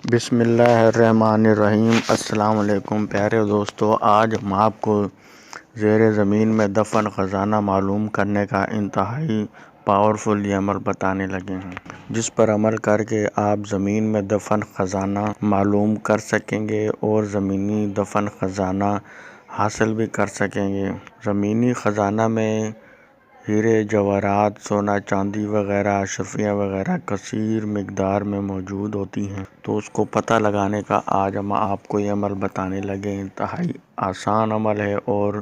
بسم اللہ الرحمن الرحیم۔ السلام علیکم پیارے دوستو، آج ہم آپ کو زیر زمین میں دفن خزانہ معلوم کرنے کا انتہائی پاورفل یہ عمل بتانے لگے ہیں، جس پر عمل کر کے آپ زمین میں دفن خزانہ معلوم کر سکیں گے اور زمینی دفن خزانہ حاصل بھی کر سکیں گے۔ زمینی خزانہ میں ہیرے جواہرات، سونا چاندی وغیرہ، اشرفیاں وغیرہ کثیر مقدار میں موجود ہوتی ہیں، تو اس کو پتہ لگانے کا آج ہم آپ کو یہ عمل بتانے لگے۔ انتہائی آسان عمل ہے اور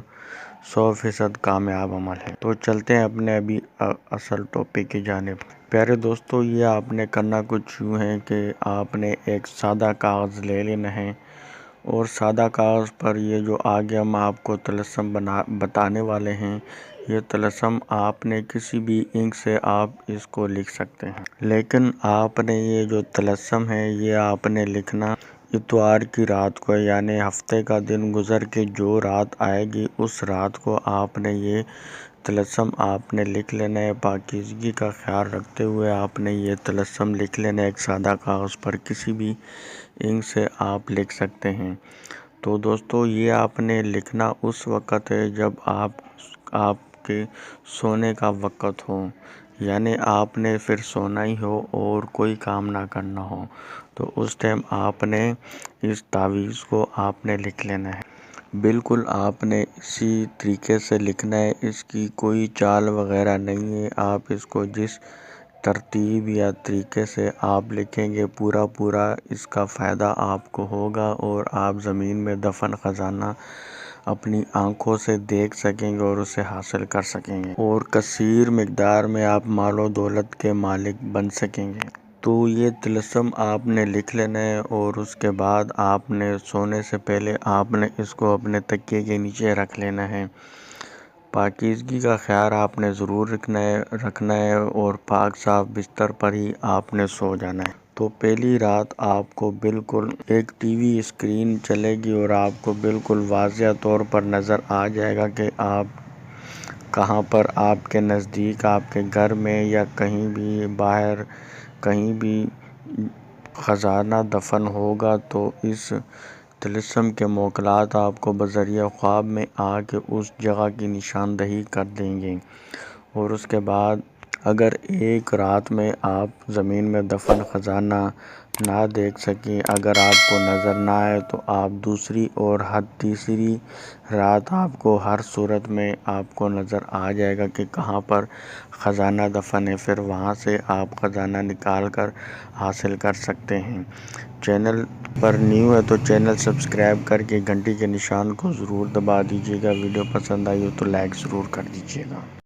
100% کامیاب عمل ہے۔ تو چلتے ہیں اپنے ابھی اصل ٹاپک کی جانب۔ پیارے دوستو، یہ آپ نے کرنا کچھ یوں ہے کہ آپ نے ایک سادہ کاغذ لے لینا ہے، اور سادہ کاغذ پر یہ جو آگے ہم آپ کو طلسم بتانے والے ہیں، یہ طلسم آپ نے کسی بھی انک سے آپ اس کو لکھ سکتے ہیں، لیکن آپ نے یہ جو طلسم ہے یہ آپ نے لکھنا اتوار کی رات کو، یعنی ہفتے کا دن گزر کے جو رات آئے گی اس رات کو آپ نے یہ طلسم آپ نے لکھ لینا ہے۔ پاکیزگی کا خیال رکھتے ہوئے آپ نے یہ طلسم لکھ لینا ہے ایک سادہ کاغذ پر، کسی بھی انک سے آپ لکھ سکتے ہیں۔ تو دوستو، یہ آپ نے لکھنا اس وقت ہے جب آپ کے سونے کا وقت ہو، یعنی آپ نے پھر سونا ہی ہو اور کوئی کام نہ کرنا ہو، تو اس ٹائم آپ نے اس تعویذ کو آپ نے لکھ لینا ہے۔ بالکل آپ نے اسی طریقے سے لکھنا ہے، اس کی کوئی چال وغیرہ نہیں ہے۔ آپ اس کو جس ترتیب یا طریقے سے آپ لکھیں گے، پورا اس کا فائدہ آپ کو ہوگا، اور آپ زمین میں دفن خزانہ اپنی آنکھوں سے دیکھ سکیں گے اور اسے حاصل کر سکیں گے، اور کثیر مقدار میں آپ مال و دولت کے مالک بن سکیں گے۔ تو یہ طلسم آپ نے لکھ لینا ہے، اور اس کے بعد آپ نے سونے سے پہلے آپ نے اس کو اپنے تکیے کے نیچے رکھ لینا ہے۔ پاکیزگی کا خیال آپ نے ضرور رکھنا ہے، اور پاک صاف بستر پر ہی آپ نے سو جانا ہے۔ تو پہلی رات آپ کو بالکل ایک ٹی وی اسکرین چلے گی، اور آپ کو بالکل واضح طور پر نظر آ جائے گا کہ آپ کہاں پر، آپ کے نزدیک، آپ کے گھر میں یا کہیں بھی باہر کہیں بھی خزانہ دفن ہوگا، تو اس طلسم کے موکلات آپ کو بذریعہ خواب میں آ کے اس جگہ کی نشاندہی کر دیں گے۔ اور اس کے بعد اگر ایک رات میں آپ زمین میں دفن خزانہ نہ دیکھ سکیں، اگر آپ کو نظر نہ آئے، تو آپ دوسری اور تیسری رات آپ کو ہر صورت میں آپ کو نظر آ جائے گا کہ کہاں پر خزانہ دفن ہے، پھر وہاں سے آپ خزانہ نکال کر حاصل کر سکتے ہیں۔ چینل پر نیو ہے تو چینل سبسکرائب کر کے گھنٹی کے نشان کو ضرور دبا دیجیے گا۔ ویڈیو پسند آئی ہو تو لائک ضرور کر دیجیے گا۔